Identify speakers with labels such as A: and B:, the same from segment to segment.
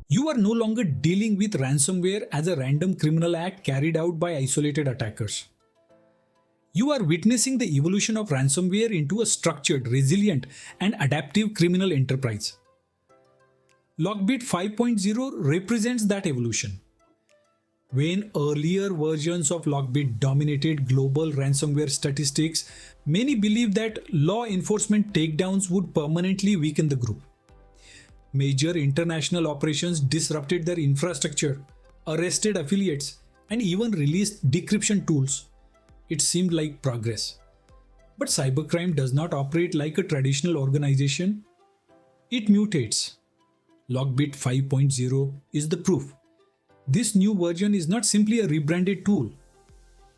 A: You are no longer dealing with ransomware as a random criminal act carried out by isolated attackers. You are witnessing the evolution of ransomware into a structured, resilient, and adaptive criminal enterprise. LockBit 5.0 represents that evolution. When earlier versions of LockBit dominated global ransomware statistics, many believed that law enforcement takedowns would permanently weaken the group. Major international operations disrupted their infrastructure, arrested affiliates, and even released decryption tools. It seemed like progress. But cybercrime does not operate like a traditional organization. It mutates. LockBit 5.0 is the proof. This new version is not simply a rebranded tool.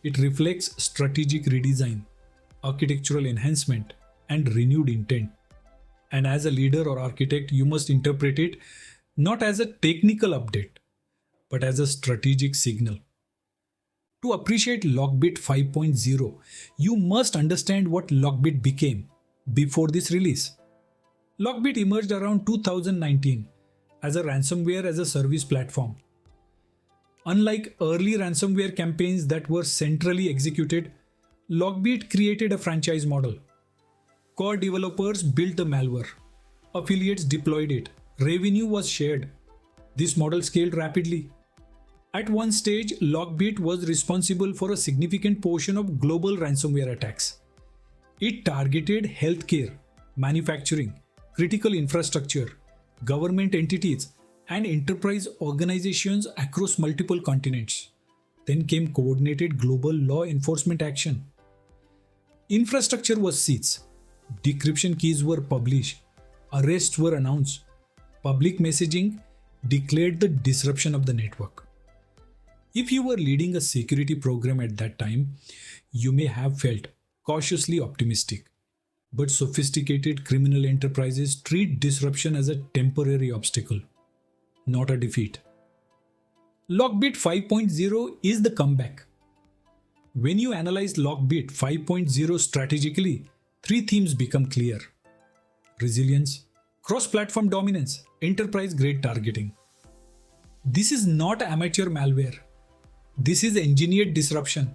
A: It reflects strategic redesign, architectural enhancement, and renewed intent. And as a leader or architect, you must interpret it not as a technical update, but as a strategic signal. To appreciate LockBit 5.0, you must understand what LockBit became before this release. LockBit emerged around 2019 as a ransomware-as-a-service platform. Unlike early ransomware campaigns that were centrally executed, LockBit created a franchise model. Core developers built the malware. Affiliates deployed it. Revenue was shared. This model scaled rapidly. At one stage, LockBit was responsible for a significant portion of global ransomware attacks. It targeted healthcare, manufacturing, critical infrastructure, government entities, and enterprise organizations across multiple continents. Then came coordinated global law enforcement action. Infrastructure was seized. Decryption keys were published, arrests were announced, public messaging declared the disruption of the network. If you were leading a security program at that time, you may have felt cautiously optimistic. But sophisticated criminal enterprises treat disruption as a temporary obstacle, not a defeat. LockBit 5.0 is the comeback. When you analyze LockBit 5.0 strategically, three themes become clear: resilience, cross-platform dominance, enterprise-grade targeting. This is not amateur malware. This is engineered disruption.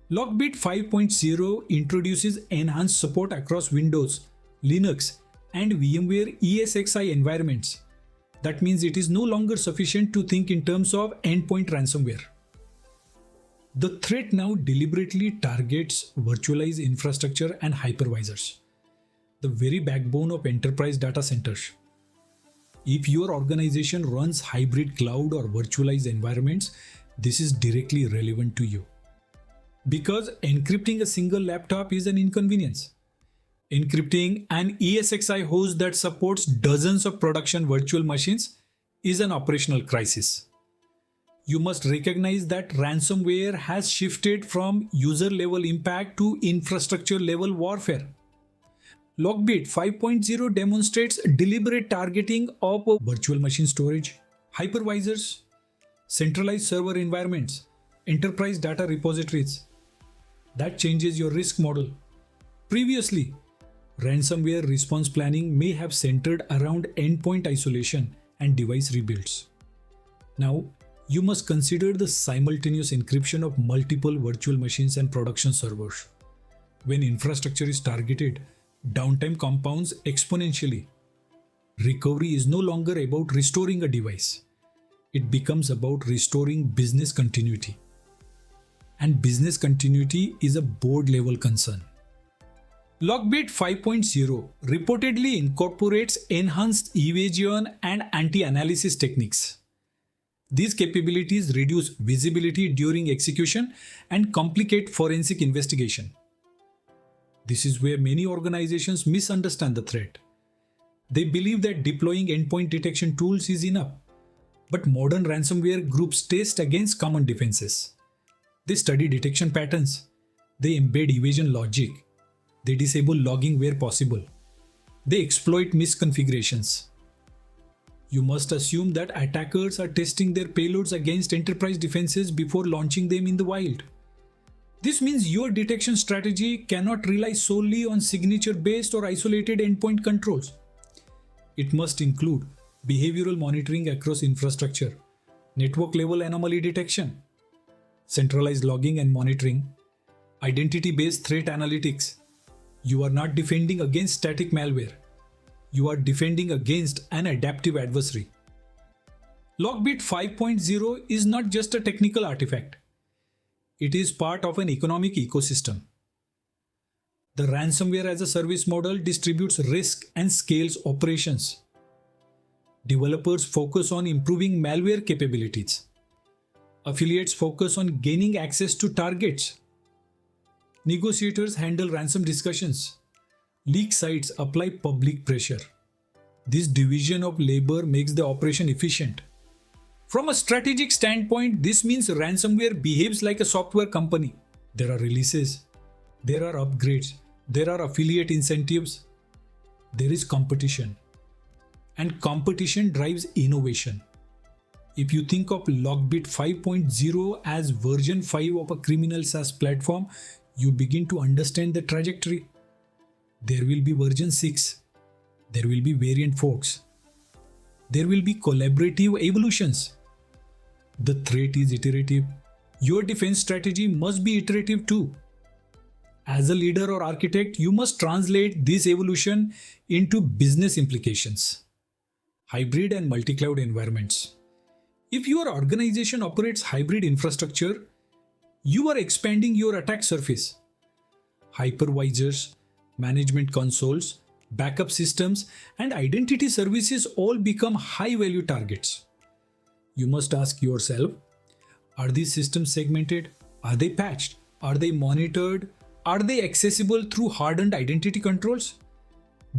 A: LockBit 5.0 introduces enhanced support across Windows, Linux, and VMware ESXi environments. That means it is no longer sufficient to think in terms of endpoint ransomware. The threat now deliberately targets virtualized infrastructure and hypervisors, the very backbone of enterprise data centers. If your organization runs hybrid cloud or virtualized environments, this is directly relevant to you. Because encrypting a single laptop is an inconvenience. Encrypting an ESXi host that supports dozens of production virtual machines is an operational crisis. You must recognize that ransomware has shifted from user-level impact to infrastructure-level warfare. LockBit 5.0 demonstrates deliberate targeting of virtual machine storage, hypervisors, centralized server environments, enterprise data repositories. That changes your risk model. Previously, ransomware response planning may have centered around endpoint isolation and device rebuilds. Now, you must consider the simultaneous encryption of multiple virtual machines and production servers. When infrastructure is targeted, downtime compounds exponentially. Recovery is no longer about restoring a device. It becomes about restoring business continuity. And business continuity is a board-level concern. LockBit 5.0 reportedly incorporates enhanced evasion and anti-analysis techniques. These capabilities reduce visibility during execution and complicate forensic investigation. This is where many organizations misunderstand the threat. They believe that deploying endpoint detection tools is enough. But modern ransomware groups test against common defenses. They study detection patterns. They embed evasion logic. They disable logging where possible. They exploit misconfigurations. You must assume that attackers are testing their payloads against enterprise defenses before launching them in the wild. This means your detection strategy cannot rely solely on signature-based or isolated endpoint controls. It must include behavioral monitoring across infrastructure, network level anomaly detection, centralized logging and monitoring, identity-based threat analytics. You are not defending against static malware. You are defending against an adaptive adversary. LockBit 5.0 is not just a technical artifact. It is part of an economic ecosystem. The ransomware-as-a-service model distributes risk and scales operations. Developers focus on improving malware capabilities. Affiliates focus on gaining access to targets. Negotiators handle ransom discussions. Leak sites apply public pressure. This division of labor makes the operation efficient. From a strategic standpoint, this means ransomware behaves like a software company. There are releases, there are upgrades, there are affiliate incentives, there is competition. And competition drives innovation. If you think of LockBit 5.0 as version 5 of a criminal SaaS platform, you begin to understand the trajectory. There will be version 6. There will be variant forks. There will be collaborative evolutions. The threat is iterative. Your defense strategy must be iterative too. As a leader or architect, you must translate this evolution into business implications. Hybrid and multi-cloud environments. If your organization operates hybrid infrastructure, you are expanding your attack surface. Hypervisors, management consoles, backup systems, and identity services all become high-value targets. You must ask yourself, are these systems segmented? Are they patched? Are they monitored? Are they accessible through hardened identity controls?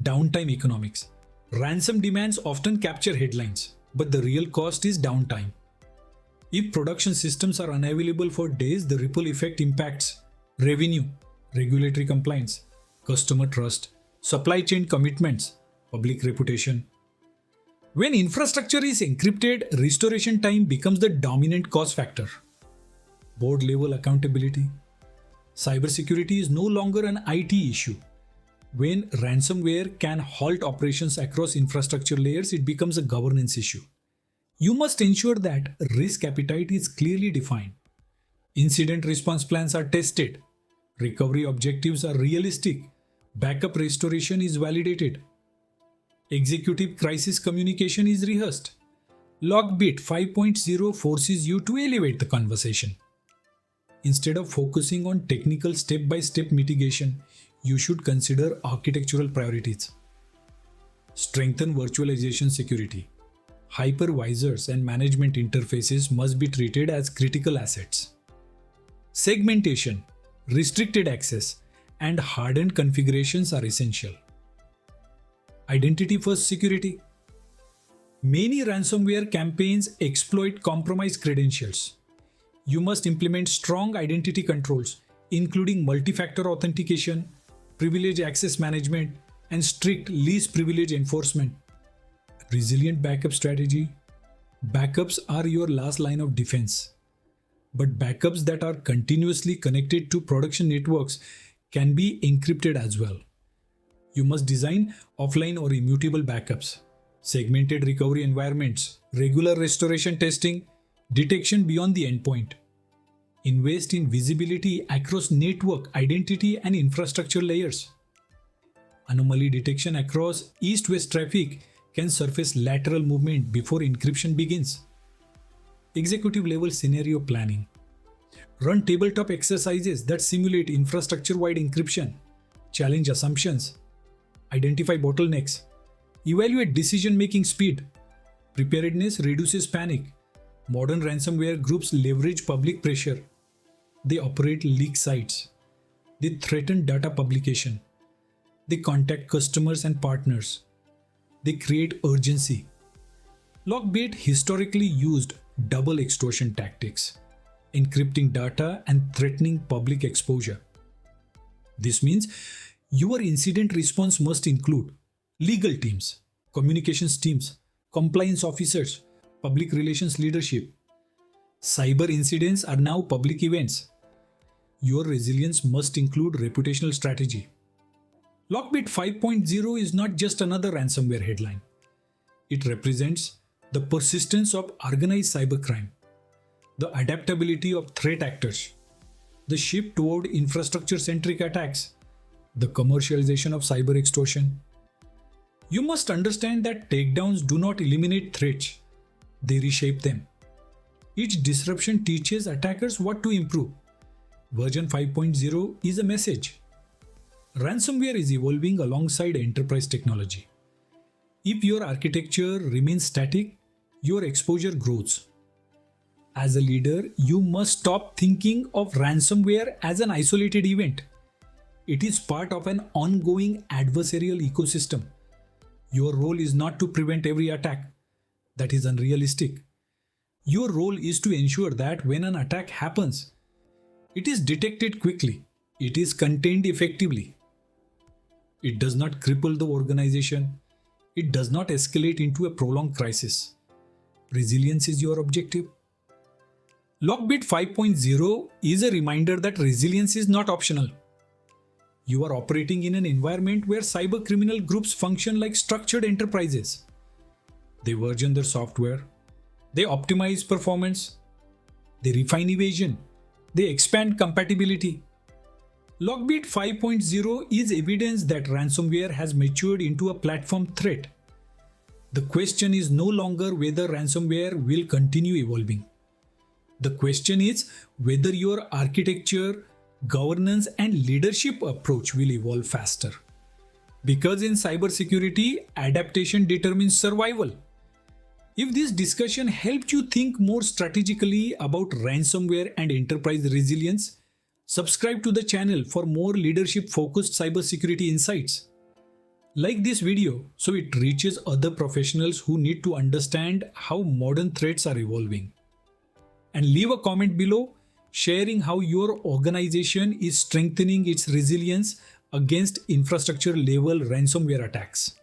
A: Downtime economics. Ransom demands often capture headlines, but the real cost is downtime. If production systems are unavailable for days, the ripple effect impacts revenue, regulatory compliance, customer trust, supply chain commitments, public reputation. When infrastructure is encrypted, restoration time becomes the dominant cost factor. Board level accountability. Cybersecurity is no longer an IT issue. When ransomware can halt operations across infrastructure layers, it becomes a governance issue. You must ensure that risk appetite is clearly defined. Incident response plans are tested. Recovery objectives are realistic. Backup restoration is validated. Executive crisis communication is rehearsed. LockBit 5.0 forces you to elevate the conversation. Instead of focusing on technical step-by-step mitigation, you should consider architectural priorities. Strengthen virtualization security. Hypervisors and management interfaces must be treated as critical assets. Segmentation, restricted access, and hardened configurations are essential. Identity-first security. Many ransomware campaigns exploit compromised credentials. You must implement strong identity controls, including multi-factor authentication, privilege access management, and strict least privilege enforcement. Resilient backup strategy. Backups are your last line of defense. But backups that are continuously connected to production networks can be encrypted as well. You must design offline or immutable backups, segmented recovery environments, regular restoration testing, detection beyond the endpoint. Invest in visibility across network, identity, and infrastructure layers. Anomaly detection across east-west traffic can surface lateral movement before encryption begins. Executive level scenario planning. Run tabletop exercises that simulate infrastructure-wide encryption. Challenge assumptions. Identify bottlenecks. Evaluate decision-making speed. Preparedness reduces panic. Modern ransomware groups leverage public pressure. They operate leak sites. They threaten data publication. They contact customers and partners. They create urgency. LockBit historically used double extortion tactics, encrypting data and threatening public exposure. This means your incident response must include legal teams, communications teams, compliance officers, public relations leadership. Cyber incidents are now public events. Your resilience must include reputational strategy. LockBit 5.0 is not just another ransomware headline. It represents the persistence of organized cybercrime, the adaptability of threat actors, the shift toward infrastructure-centric attacks, the commercialization of cyber extortion. You must understand that takedowns do not eliminate threats, they reshape them. Each disruption teaches attackers what to improve. Version 5.0 is a message. Ransomware is evolving alongside enterprise technology. If your architecture remains static, your exposure grows. As a leader, you must stop thinking of ransomware as an isolated event. It is part of an ongoing adversarial ecosystem. Your role is not to prevent every attack. That is unrealistic. Your role is to ensure that when an attack happens, it is detected quickly, it is contained effectively. It does not cripple the organization. It does not escalate into a prolonged crisis. Resilience is your objective. LockBit 5.0 is a reminder that resilience is not optional. You are operating in an environment where cyber criminal groups function like structured enterprises. They version their software, they optimize performance, they refine evasion, they expand compatibility. LockBit 5.0 is evidence that ransomware has matured into a platform threat. The question is no longer whether ransomware will continue evolving. The question is whether your architecture, governance, and leadership approach will evolve faster. Because in cybersecurity, adaptation determines survival. If this discussion helped you think more strategically about ransomware and enterprise resilience, subscribe to the channel for more leadership-focused cybersecurity insights. Like this video so it reaches other professionals who need to understand how modern threats are evolving. And leave a comment below sharing how your organization is strengthening its resilience against infrastructure-level ransomware attacks.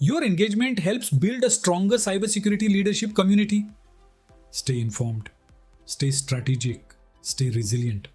A: Your engagement helps build a stronger cybersecurity leadership community. Stay informed, stay strategic, stay resilient.